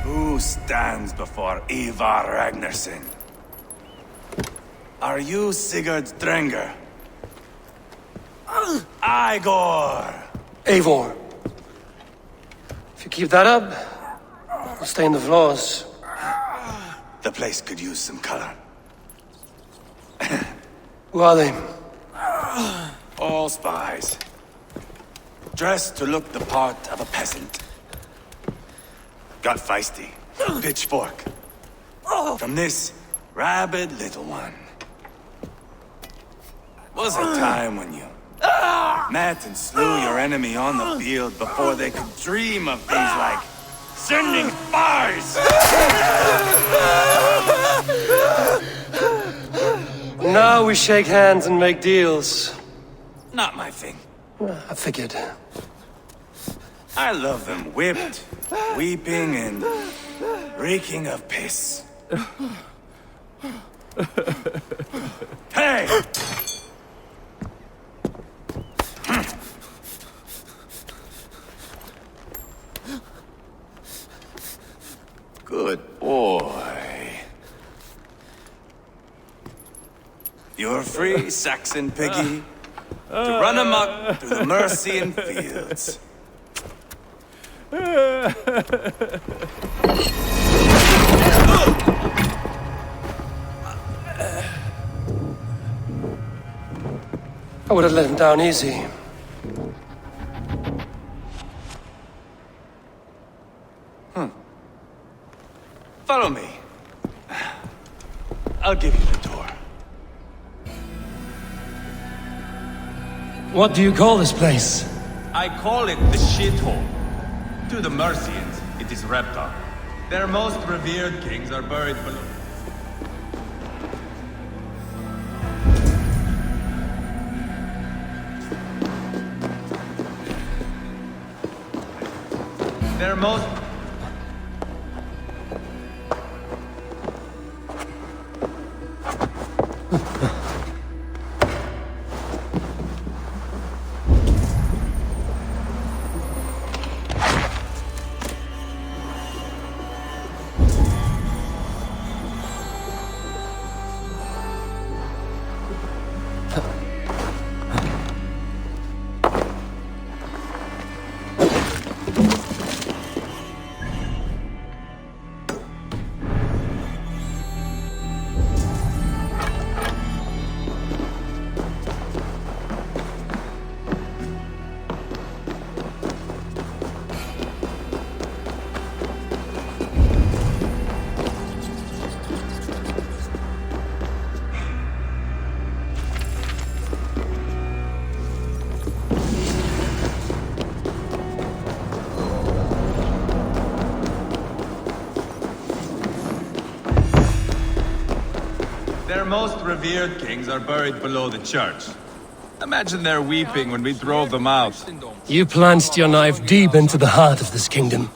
Who stands before Ivar Ragnarsson? Are you Sigurd's Drengr? Igor! Eivor. If you keep that up, we'll stay in the floors. The place could use some color. Who are they? All spies. Dressed to look the part of a peasant. Got feisty. Pitchfork. From this rabid little one. Was a time when you met and slew your enemy on the field before they could dream of things like sending spies! Now we shake hands and make deals. Not my thing. I figured. I love them whipped, weeping, and reeking of piss. Hey! Good boy. You're free, Saxon piggy, to run amok through the Mercian fields. I would have let him down easy. Follow me. I'll give you the tour. What do you call this place? I call it the shithole. To the Mercians, it is Reptar. Their most revered kings are buried below. Their most... Their most revered kings are buried below the church. Imagine their weeping when we drove them out. You plunged your knife deep into the heart of this kingdom.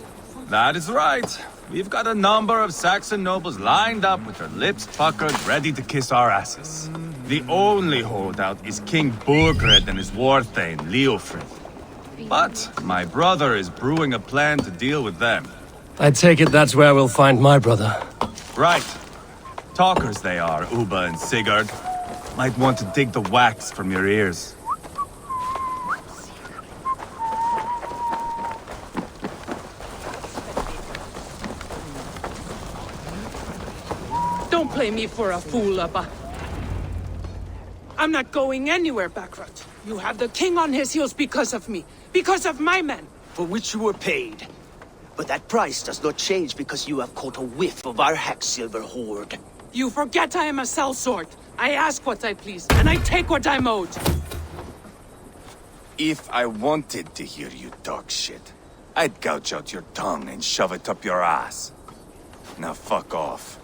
That is right. We've got a number of Saxon nobles lined up with their lips puckered, ready to kiss our asses. The only holdout is King Burgred and his warthane, Leofrid. But my brother is brewing a plan to deal with them. I take it that's where we'll find my brother. Right. Talkers they are, Uba and Sigurd. Might want to dig the wax from your ears. Don't play me for a fool, Abba. I'm not going anywhere, Backrot. You have the king on his heels because of me. Because of my men. For which you were paid. But that price does not change because you have caught a whiff of our Hacksilver hoard. You forget I am a sellsword. I ask what I please, and I take what I'm owed. If I wanted to hear you talk shit, I'd gouge out your tongue and shove it up your ass. Now fuck off.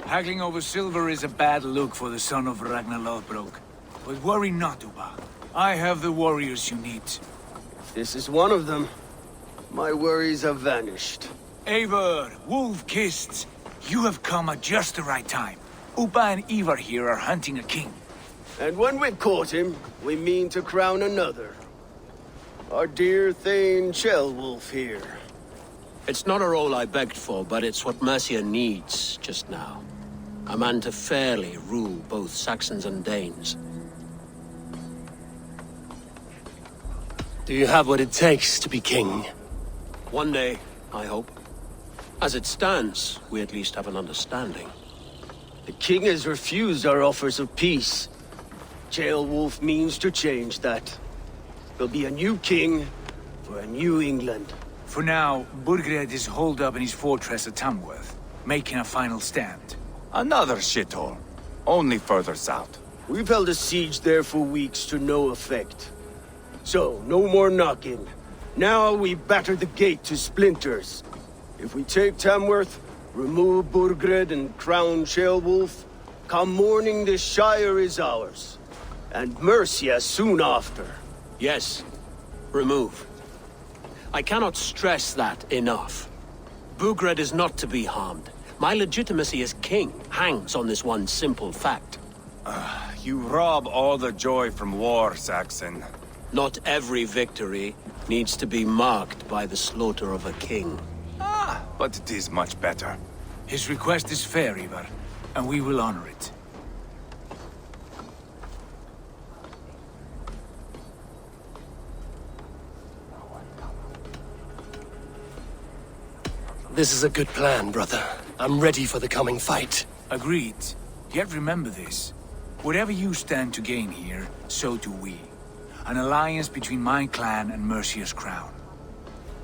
Haggling over silver is a bad look for the son of Ragnar Lothbrok. But worry not, Uba. I have the warriors you need. This is one of them. My worries have vanished. Eivor, wolf-kissed, you have come at just the right time. Upa and Ivar here are hunting a king. And when we've caught him, we mean to crown another. Our dear Thane Shellwolf here. It's not a role I begged for, but it's what Mercia needs just now. A man to fairly rule both Saxons and Danes. Do you have what it takes to be king? One day, I hope. As it stands, we at least have an understanding. The king has refused our offers of peace. Shellwolf means to change that. There'll be a new king for a new England. For now, Burgred is holed up in his fortress at Tamworth, making a final stand. Another shithole. Only further south. We've held a siege there for weeks to no effect. So, no more knocking. Now we batter the gate to splinters. If we take Tamworth, remove Burgred and crown Shellwolf, come morning the Shire is ours. And Mercia soon after. Yes, remove. I cannot stress that enough. Burgred is not to be harmed. My legitimacy as king hangs on this one simple fact. You rob all the joy from war, Saxon. Not every victory needs to be marked by the slaughter of a king. But it is much better. His request is fair, Ivar, and we will honor it. This is a good plan, brother. I'm ready for the coming fight. Agreed. Yet remember this. Whatever you stand to gain here, so do we. An alliance between my clan and Mercia's crown.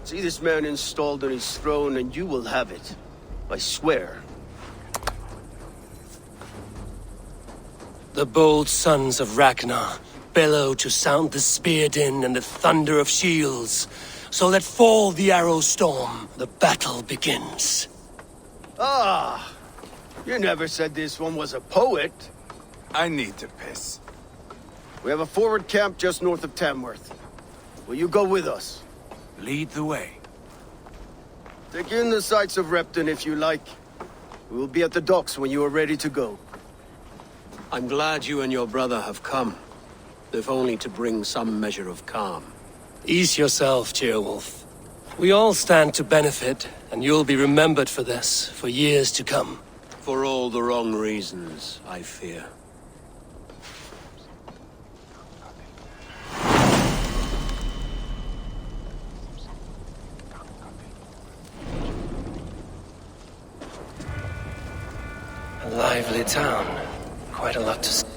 See this man installed on his throne and you will have it. I swear. The bold sons of Ragnar bellow to sound the spear din and the thunder of shields. So let fall the arrow storm. The battle begins. Ah! You never said this one was a poet. I need to piss. We have a forward camp just north of Tamworth. Will you go with us? Lead the way. Take in the sights of Repton if you like. We will be at the docks when you are ready to go. I'm glad you and your brother have come, if only to bring some measure of calm. Ease yourself, Shellwolf. We all stand to benefit, and you'll be remembered for this for years to come. For all the wrong reasons, I fear. A lively town. Quite a lot to see.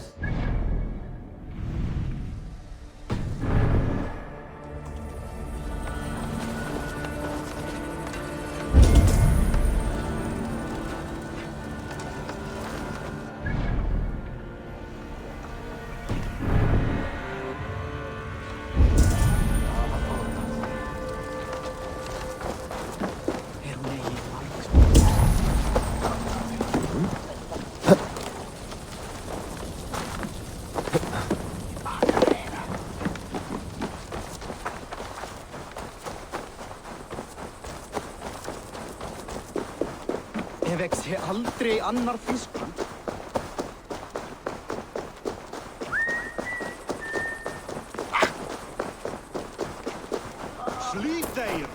Ég vexti aldrei annar Þýskaland. Slít þeir!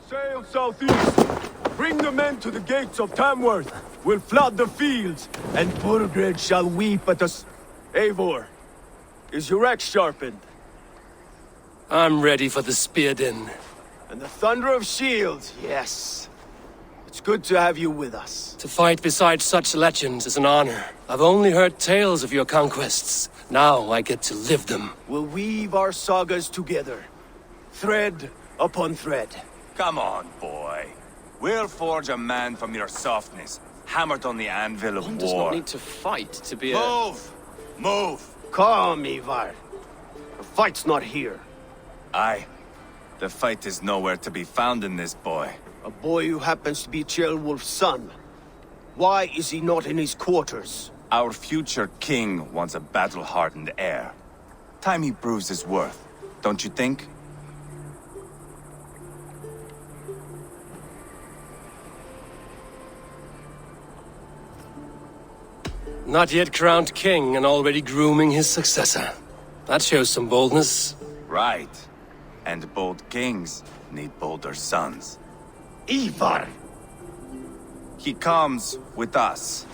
Sail southeast. Bring the men to the gates of Tamworth. We'll flood the fields, and Burgred shall weep at us. Eivor, is your axe sharpened? I'm ready for the spear din. And the thunder of shields, yes. It's good to have you with us. To fight beside such legends is an honor. I've only heard tales of your conquests. Now I get to live them. We'll weave our sagas together, thread upon thread. Come on, boy. We'll forge a man from your softness, hammered on the anvil of One war. does not need to fight to be a... Move! Move! Calm, Ivar. The fight's not here. Aye. The fight is nowhere to be found in this boy. A boy who happens to be Ceolwulf's son. Why is he not in his quarters? Our future king wants a battle-hardened heir. Time he proves his worth, don't you think? Not yet crowned king and already grooming his successor. That shows some boldness. Right. And bold kings need bolder sons. Ivar! He comes with us.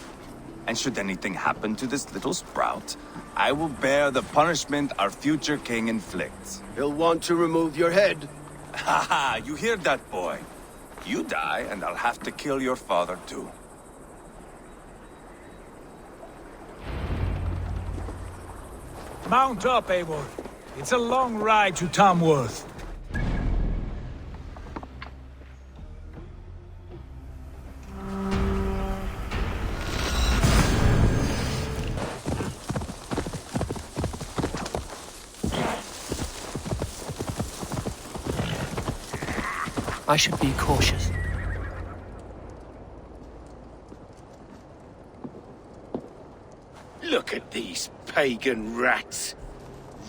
And should anything happen to this little sprout, I will bear the punishment our future king inflicts. He'll want to remove your head. Haha, you hear that, boy? You die, and I'll have to kill your father, too. Mount up, Eivor. It's a long ride to Tamworth. I should be cautious. Look at these pagan rats.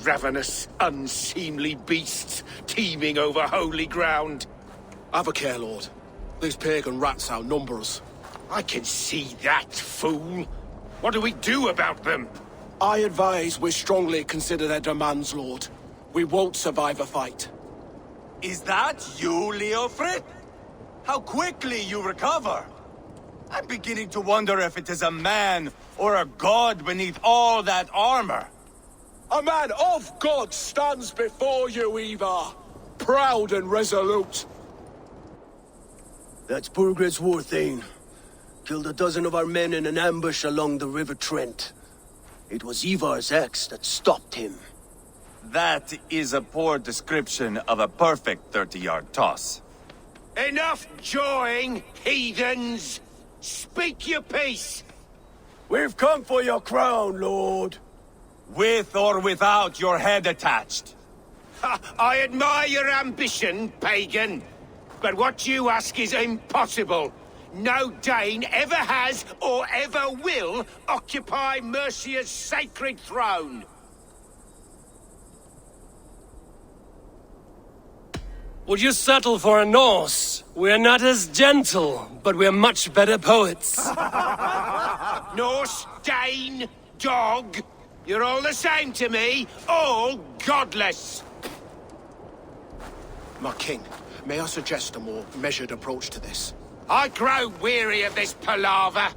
Ravenous, unseemly beasts teeming over holy ground. Have a care, Lord. These pagan rats outnumber us. I can see that, fool. What do we do about them? I advise we strongly consider their demands, Lord. We won't survive a fight. Is that you, Leofrid? How quickly you recover! I'm beginning to wonder if it is a man or a god beneath all that armor. A man of God stands before you, Eivor. Proud and resolute. That's Burgred's war thane. Killed a dozen of our men in an ambush along the River Trent. It was Ivar's axe that stopped him. That is a poor description of a perfect 30-yard toss. Enough jawing, heathens! Speak your piece! We've come for your crown, Lord. With or without your head attached. Ha, I admire your ambition, pagan. But what you ask is impossible. No Dane ever has or ever will occupy Mercia's sacred throne. Would you settle for a Norse? We're not as gentle, but we're much better poets. Norse, Dane, dog. You're all the same to me. All godless. My king, may I suggest a more measured approach to this? I grow weary of this palaver.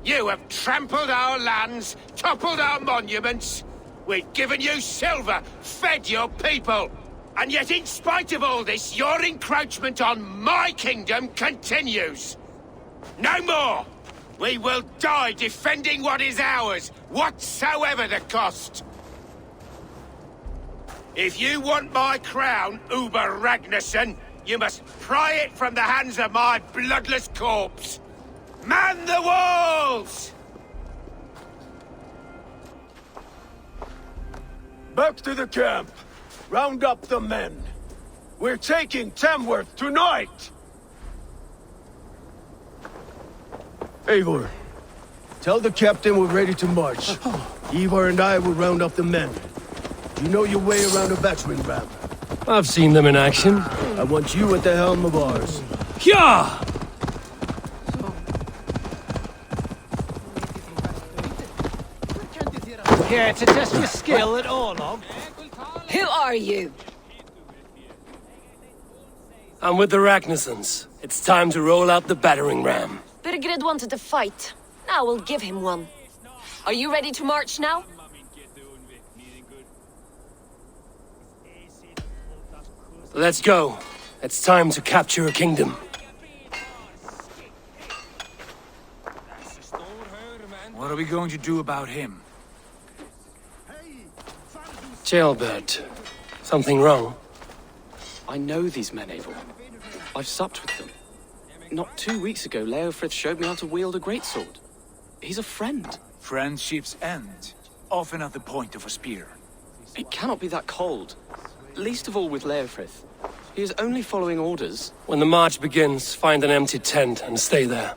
You have trampled our lands, toppled our monuments. We've given you silver, fed your people. And yet, in spite of all this, your encroachment on my kingdom continues. No more! We will die defending what is ours, whatsoever the cost. If you want my crown, Uber Ragnarsson, you must pry it from the hands of my bloodless corpse. Man the walls! Back to the camp. Round up the men. We're taking Tamworth tonight! Eivor, tell the captain we're ready to march. Eivor and I will round up the men. You know your way around a battering ram. I've seen them in action. I want you at the helm of ours. Yeah! Here to test your skill at Orlog. Who are you? I'm with the Ragnarssons. It's time to roll out the battering ram. Burgred wanted to fight. Now we'll give him one. Are you ready to march now? Let's go. It's time to capture a kingdom. What are we going to do about him? Jailbird. Something wrong? I know these men, Eivor. I've supped with them. Not 2 weeks ago, Leofrith showed me how to wield a greatsword. He's a friend. Friendships end, often at the point of a spear. It cannot be that cold. Least of all with Leofrith. He is only following orders. When the march begins, find an empty tent and stay there.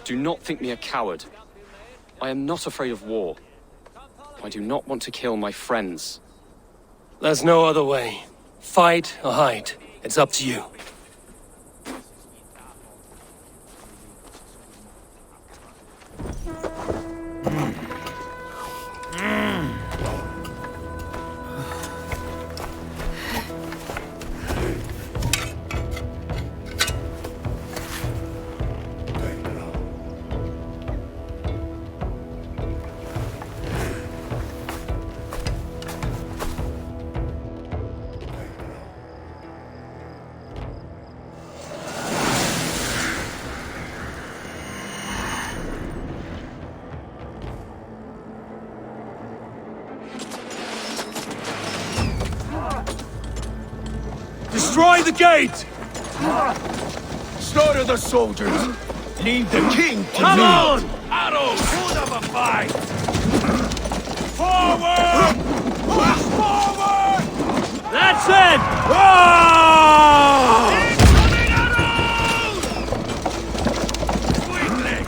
Do not think me a coward. I am not afraid of war. I do not want to kill my friends. There's no other way. Fight or hide. It's up to you. Destroy the gate! Slaughter the soldiers! Lead the king to Come on! Arrows! Put up a fight! Forward! Push forward! That's it! Ah! Incoming arrows! Weakling!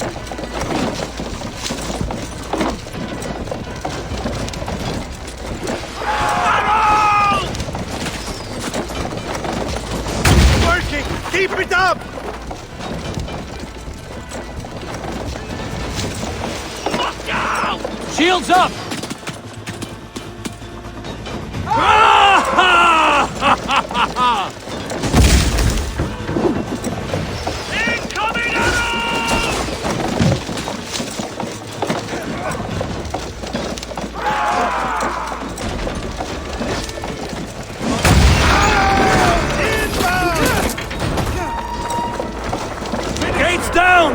Arrows! Working! Keep it up! Look out! Shields up! Incoming arrows! Gates down!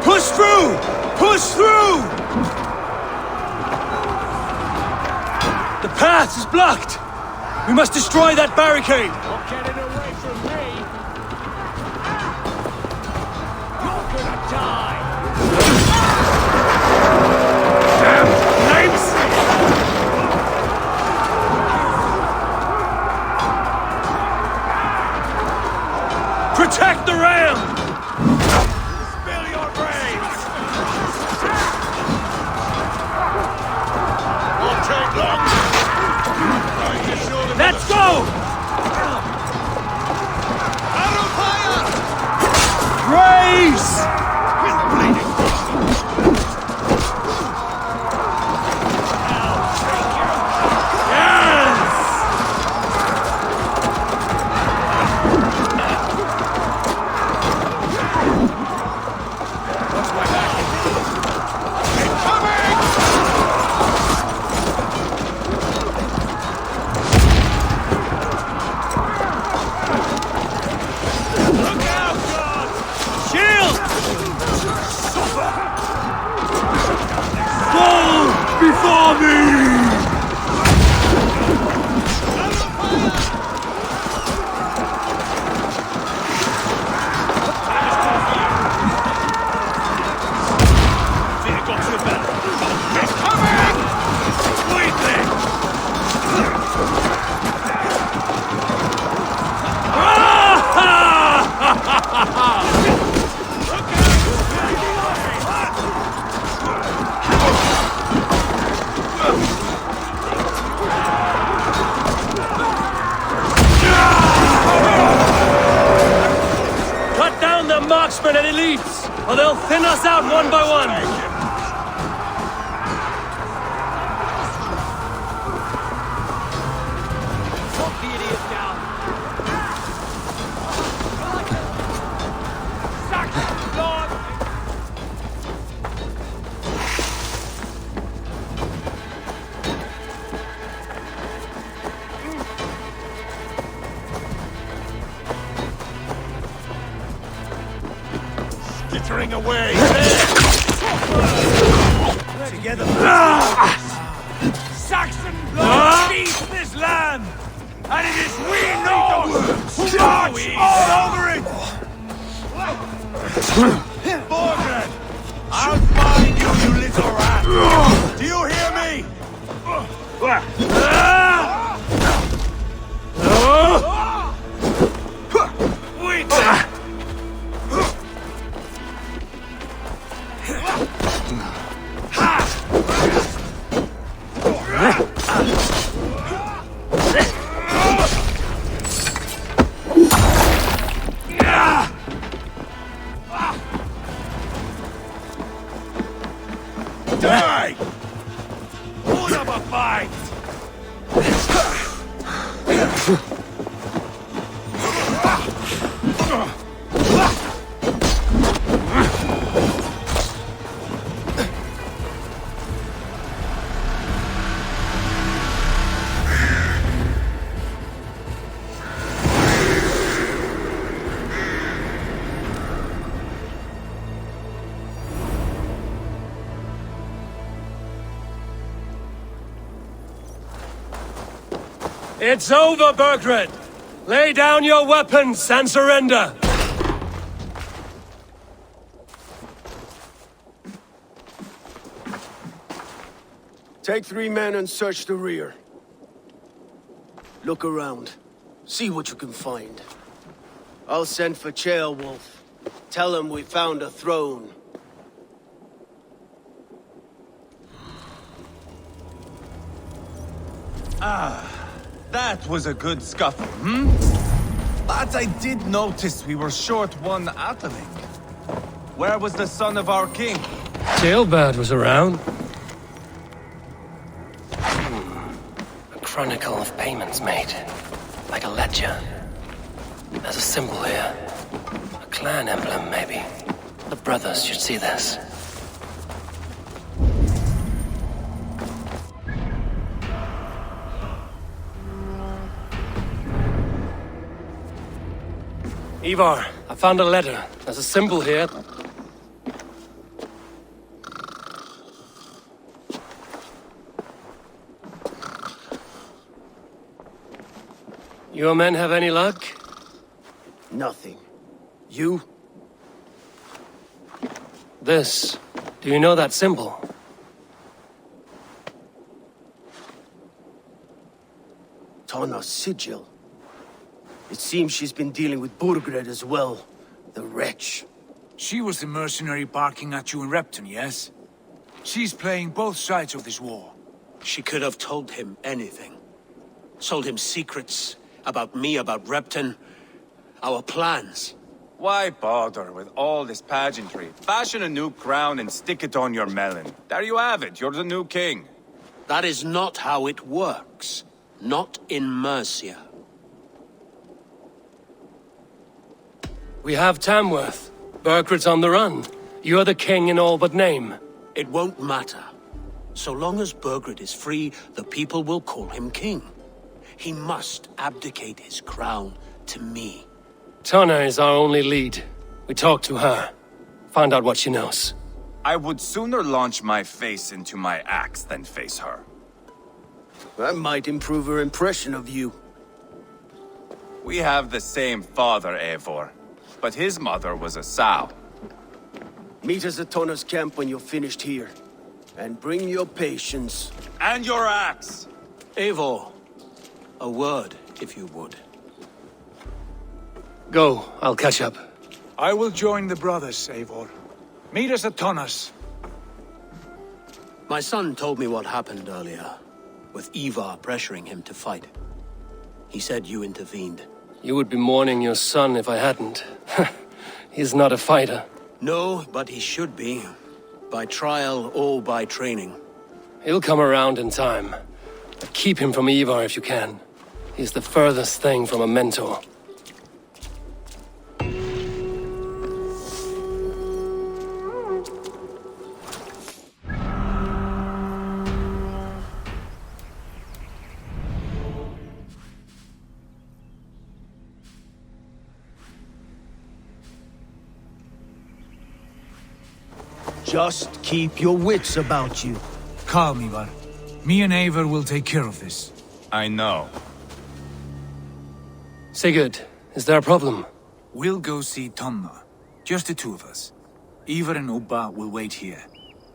Push through! Push through! The path is blocked! We must destroy that barricade! Get it away from me! You're gonna die! Protect the ram! Spill your brains! Won't take long! Trying to show them. Let's go! Arrow fire! Grace! Before me! Marksmen and elites, or they'll thin us out one by one! Skittering away! Together! Saxon blood feeds this land! And it is we North who march all over it! Borgred! I'll find you, you little rat! Do you hear me? Die! Put up a fight! It's over, Burgred! Lay down your weapons and surrender! Take 3 men and search the rear. Look around. See what you can find. I'll send for Ceolwulf. Tell him we found a throne. That was a good scuffle, hmm? But I did notice we were short one atling. Where was the son of our king? Ceolbert was around. A chronicle of payments made. Like a ledger. There's a symbol here. A clan emblem, maybe. The brothers should see this. Eivor, I found a letter. There's a symbol here. Your men have any luck? Nothing. You? This. Do you know that symbol? Tana's sigil. It seems she's been dealing with Burgred as well. The wretch. She was the mercenary barking at you in Repton, yes? She's playing both sides of this war. She could have told him anything. Told him secrets about me, about Repton, our plans. Why bother with all this pageantry? Fashion a new crown and stick it on your melon. There you have it, you're the new king. That is not how it works. Not in Mercia. We have Tamworth. Burgred's on the run. You're the king in all but name. It won't matter. So long as Burgred is free, the people will call him king. He must abdicate his crown to me. Tana is our only lead. We talk to her. Find out what she knows. I would sooner launch my face into my axe than face her. That might improve her impression of you. We have the same father, Eivor. But his mother was a sow. Meet us at Tana's camp when you're finished here. And bring your patience. And your axe! Eivor, a word, if you would. Go, I'll catch up. I will join the brothers, Eivor. Meet us at Tana's. My son told me what happened earlier, with Ivar pressuring him to fight. He said you intervened. You would be mourning your son if I hadn't. He's not a fighter. No, but he should be. By trial or by training. He'll come around in time. But keep him from Ivar if you can. He's the furthest thing from a mentor. Just keep your wits about you. Calm, Ivar. Me and Eivor will take care of this. I know. Sigurd, is there a problem? We'll go see Tonna. Just the two of us. Eivor and Ubba will wait here.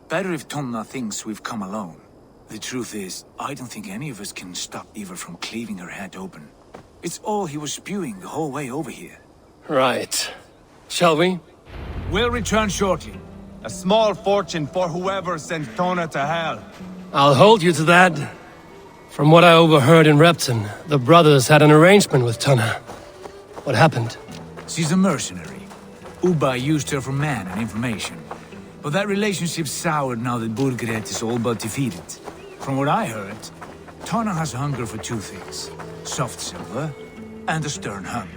Better if Tonna thinks we've come alone. The truth is, I don't think any of us can stop Eivor from cleaving her head open. It's all he was spewing the whole way over here. Right. Shall we? We'll return shortly. A small fortune for whoever sent Tona to hell. I'll hold you to that. From what I overheard in Repton, the brothers had an arrangement with Tona. What happened? She's a mercenary. Ubba used her for man and information. But that relationship soured now that Burgred is all but defeated. From what I heard, Tona has hunger for two things. Soft silver and a stern hump.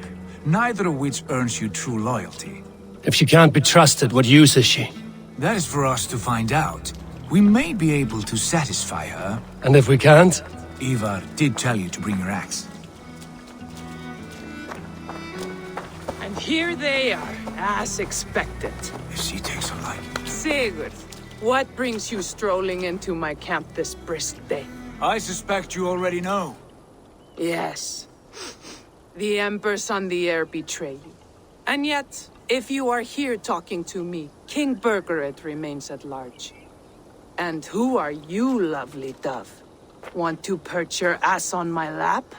Neither of which earns you true loyalty. If she can't be trusted, what use is she? That is for us to find out. We may be able to satisfy her. And if we can't? Ivar did tell you to bring your axe. And here they are, as expected. If she takes a liking. Sigurd, what brings you strolling into my camp this brisk day? I suspect you already know. Yes. The Embers on the air betray you. And yet, if you are here talking to me, King Burgred remains at large. And who are you, lovely dove? Want to perch your ass on my lap?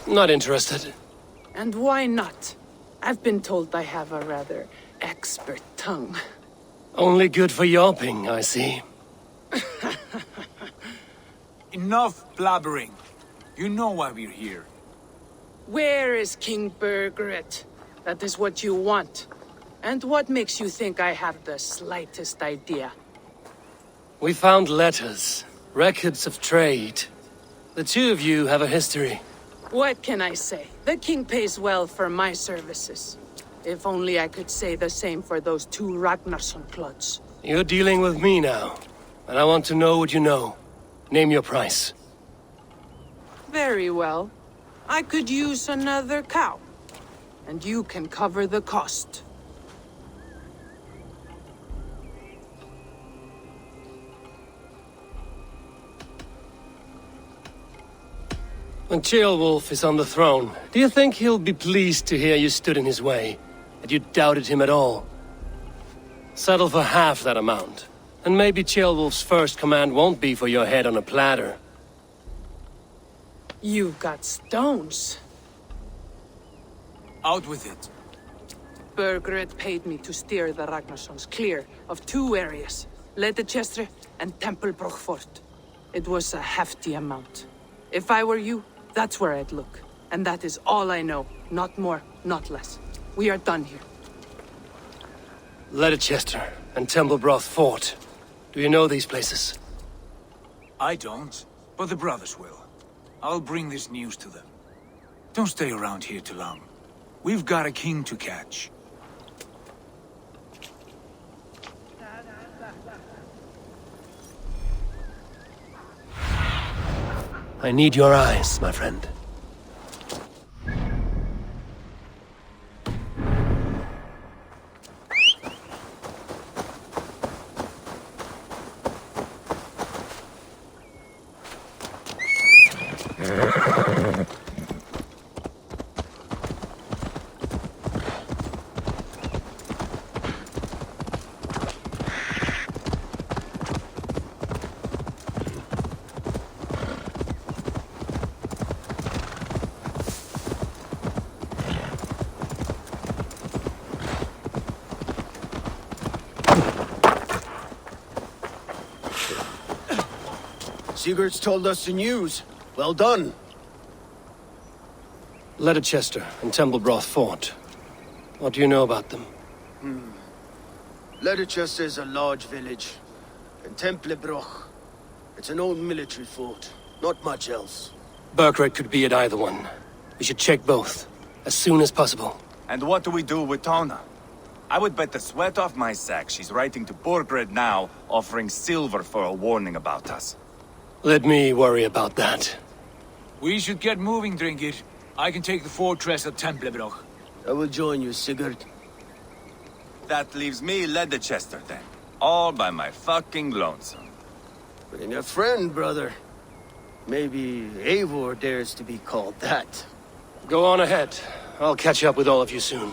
Not interested. And why not? I've been told I have a rather expert tongue. Only good for yawping, I see. Enough blabbering. You know why we're here. Where is King Burgred? That is what you want. And what makes you think I have the slightest idea? We found letters, records of trade. The two of you have a history. What can I say? The king pays well for my services. If only I could say the same for those two Ragnarsson clods. You're dealing with me now, and I want to know what you know. Name your price. Very well. I could use another cow. And you can cover the cost. When Ceolwulf is on the throne, do you think he'll be pleased to hear you stood in his way? That you doubted him at all? Settle for half that amount. And maybe Ceolwulf's first command won't be for your head on a platter. You've got stones. Out with it. Burgred paid me to steer the Ragnarssons clear of two areas, Ledecestrescire and Tempelbroch Fort. It was a hefty amount. If I were you, that's where I'd look. And that is all I know. Not more, not less. We are done here. Ledecestrescire and Tempelbroch Fort. Do you know these places? I don't, but the brothers will. I'll bring this news to them. Don't stay around here too long. We've got a king to catch. I need your eyes, my friend. Sigurd's told us the news. Well done. Ledecestrescire and Tempelbroch Fort. What do you know about them? Ledecestrescire is a large village. And Tempelbroch, it's an old military fort. Not much else. Burgred could be at either one. We should check both, as soon as possible. And what do we do with Tona? I would bet the sweat off my sack she's writing to Burgred now, offering silver for a warning about us. Let me worry about that. We should get moving, Drengr. I can take the fortress at Tempelbroch. I will join you, Sigurd. That leaves me Ledecestrescire then. All by my fucking lonesome. Bring a friend, brother. Maybe Eivor dares to be called that. Go on ahead. I'll catch up with all of you soon.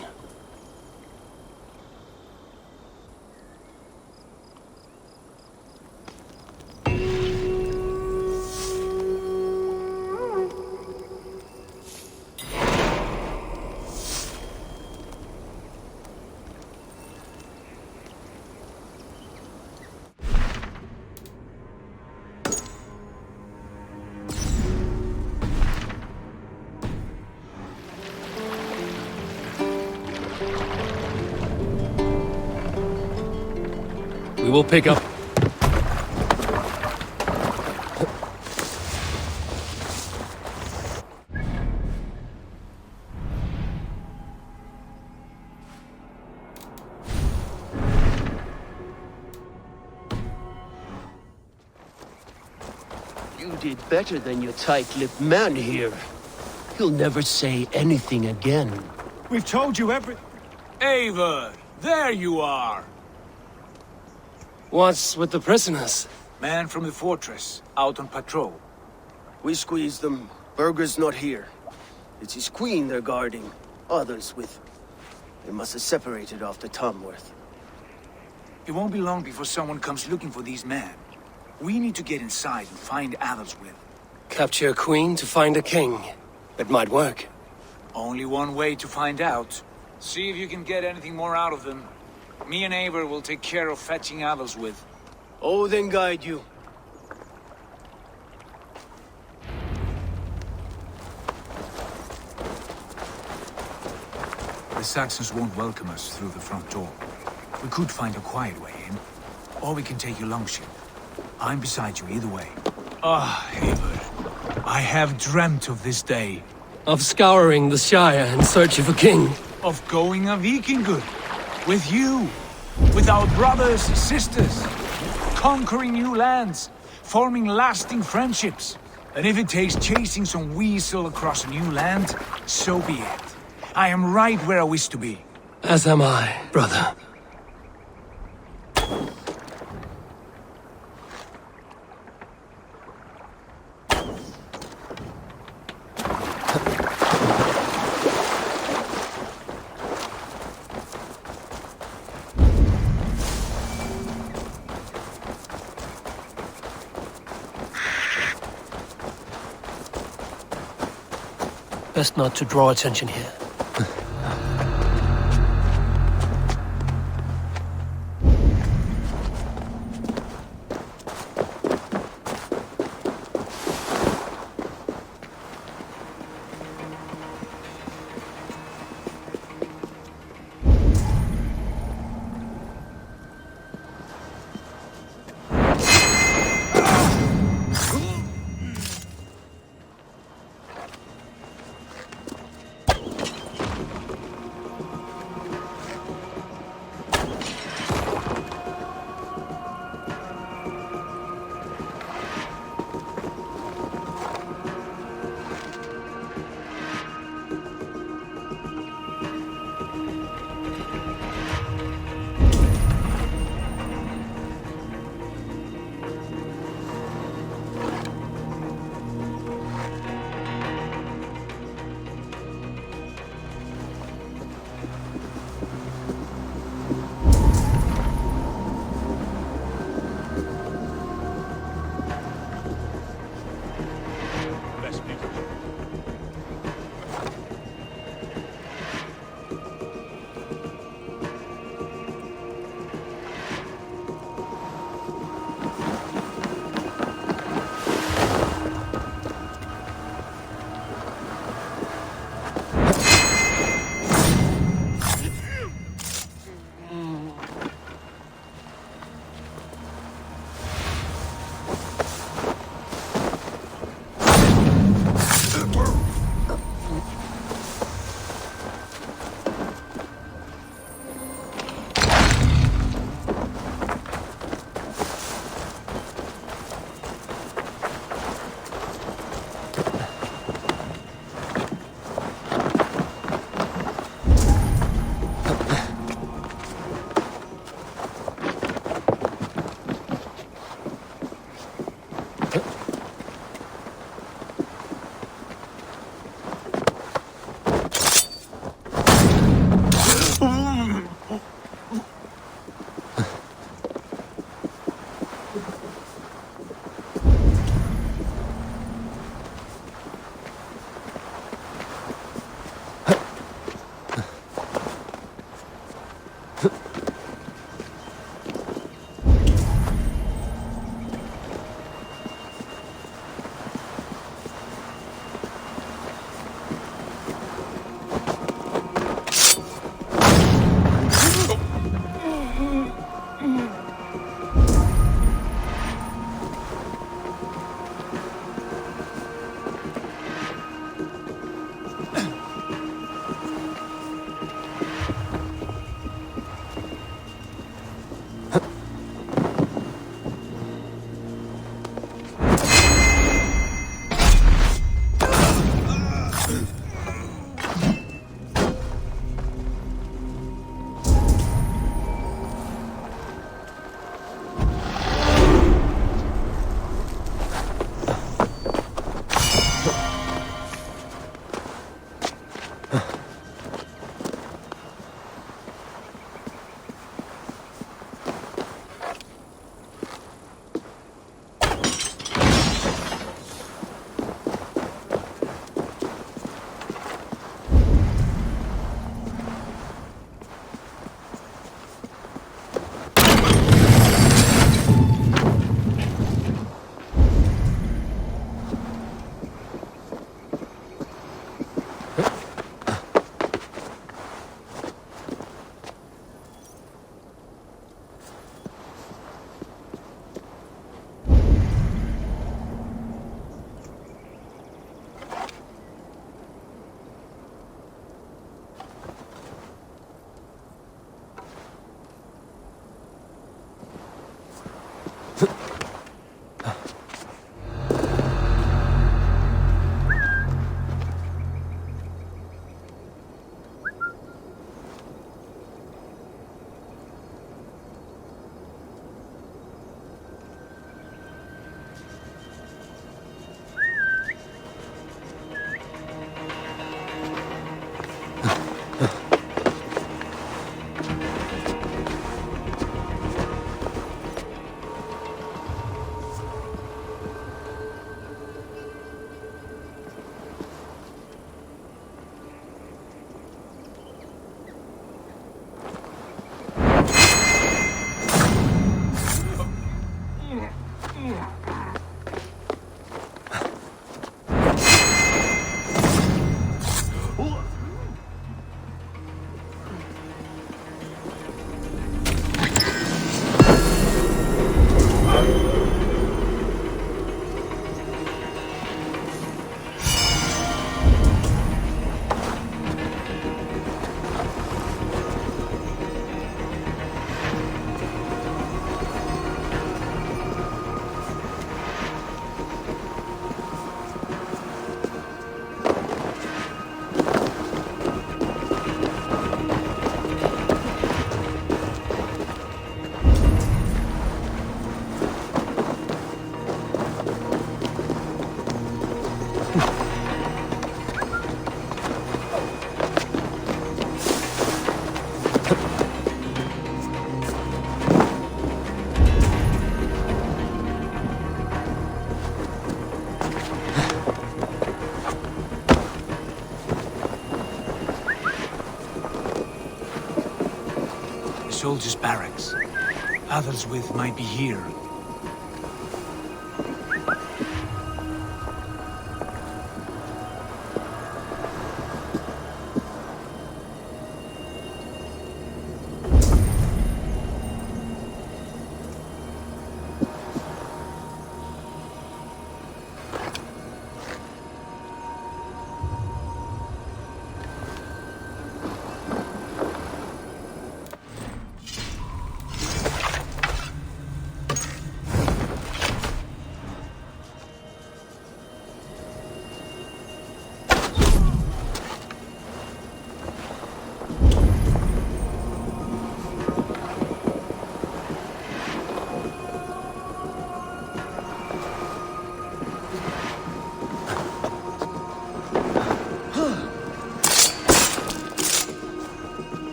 We will pick up. You did better than your tight-lipped man here. He'll never say anything again. We've told you every... Eivor, there you are! What's with the prisoners? Man from the fortress, out on patrol. We squeezed them. Berger's not here. It's his queen they're guarding. Others with... They must have separated after Tamworth. It won't be long before someone comes looking for these men. We need to get inside and find Adelswith. Capture a queen to find a king. It might work. Only one way to find out. See if you can get anything more out of them. Me and Eivor will take care of fetching Adelswith. Odin guide you. The Saxons won't welcome us through the front door. We could find a quiet way in, or we can take your longship. I'm beside you either way. Ah, Eivor. I have dreamt of this day. Of scouring the Shire in search of a king. Of going a Vikingur. With you. With our brothers, sisters. Conquering new lands. Forming lasting friendships. And if it takes chasing some weasel across a new land, so be it. I am right where I wish to be. As am I, brother. Best not to draw attention here. Soldiers' barracks. Others with might be here.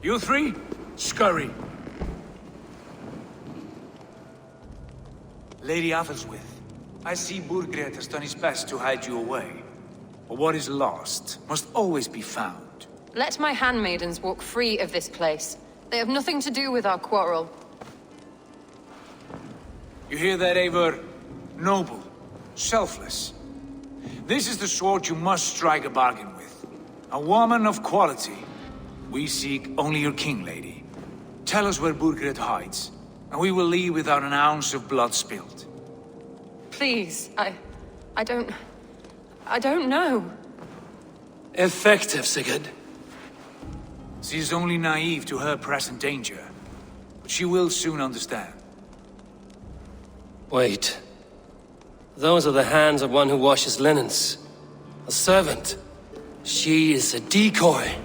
You three, scurry. Lady Athelswith, I see Burgred has done his best to hide you away. But what is lost must always be found. Let my handmaidens walk free of this place. They have nothing to do with our quarrel. You hear that, Eivor? Noble. Selfless. This is the sword you must strike a bargain with. A woman of quality. We seek only your king, lady. Tell us where Burgred hides, and we will leave without an ounce of blood spilled. Please, I don't know. Effective, Sigurd. She is only naive to her present danger, but she will soon understand. Wait. Those are the hands of one who washes linens. A servant. She is a decoy.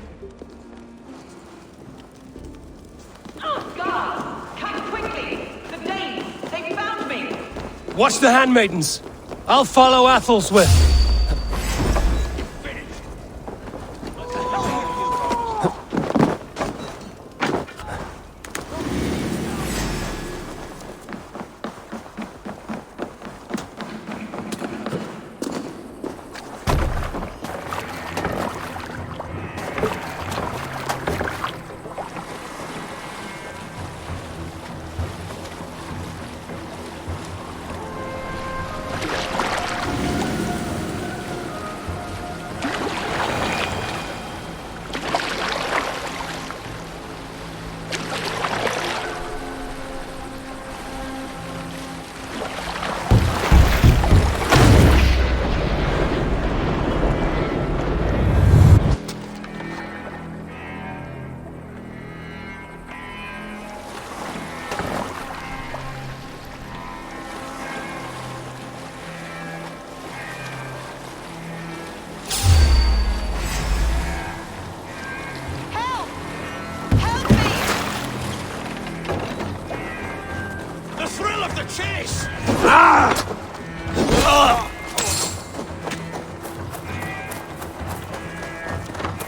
Oh, God! Come quickly! The Danes! They found me! Watch the handmaidens. I'll follow Athelswith.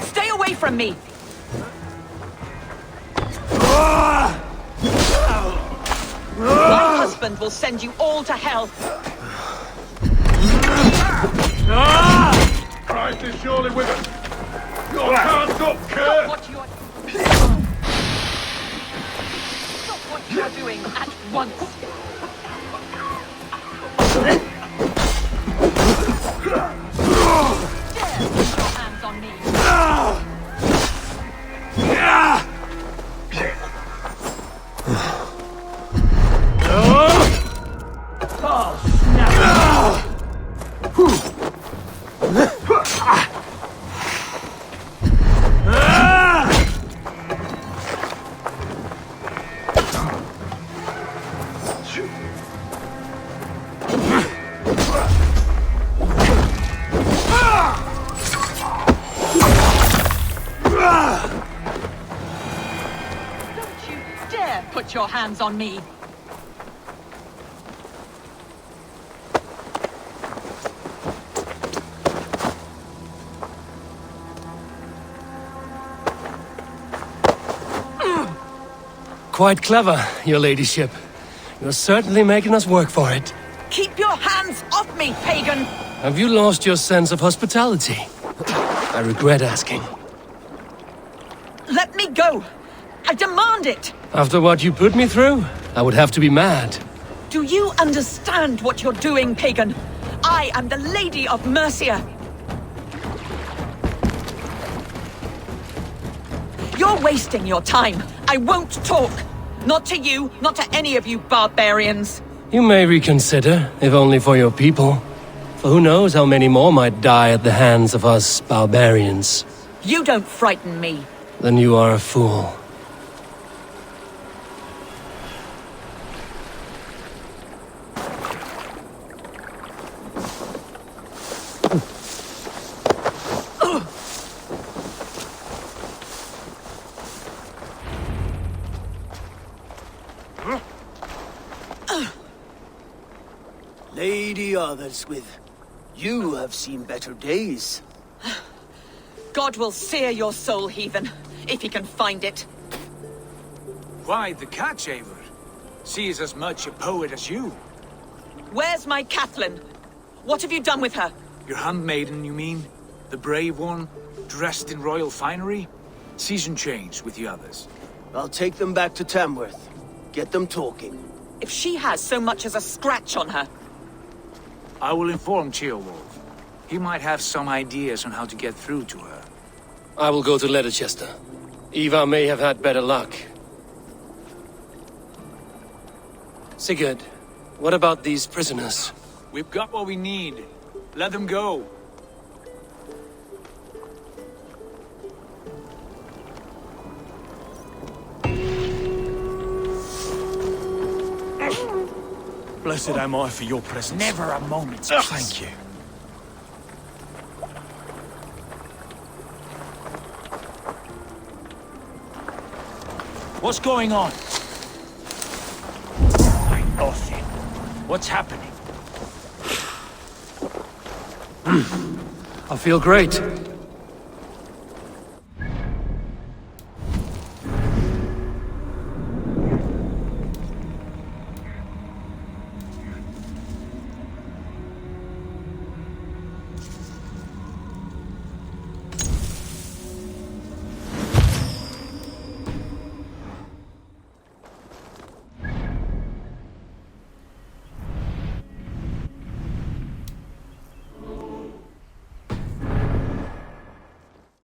Stay away from me! My husband will send you all to hell! Christ is surely with us! Your hands up, Kurt! Stop what you're doing at once! Dare put your hands on me! Put your hands on me! Quite clever, your ladyship. You're certainly making us work for it. Keep your hands off me, pagan! Have you lost your sense of hospitality? I regret asking. Let me go! I demand it! After what you put me through, I would have to be mad. Do you understand what you're doing, pagan? I am the Lady of Mercia. You're wasting your time. I won't talk. Not to you, not to any of you barbarians. You may reconsider, if only for your people. For who knows how many more might die at the hands of us barbarians. You don't frighten me. Then you are a fool. Lady Athelswith, you have seen better days. God will sear your soul, heathen, if he can find it. Quite the catch, Eivor. She is as much a poet as you. Where's my Catherine? What have you done with her? Your handmaiden, you mean? The brave one, dressed in royal finery? Season change with the others. I'll take them back to Tamworth. Get them talking. If she has so much as a scratch on her. I will inform Ceolwulf. He might have some ideas on how to get through to her. I will go to Ledecester. Ivar may have had better luck. Sigurd, what about these prisoners? We've got what we need. Let them go. Blessed am I for your presence. Never a moment's Thank you. What's going on? Nothing. What's happening? I feel great.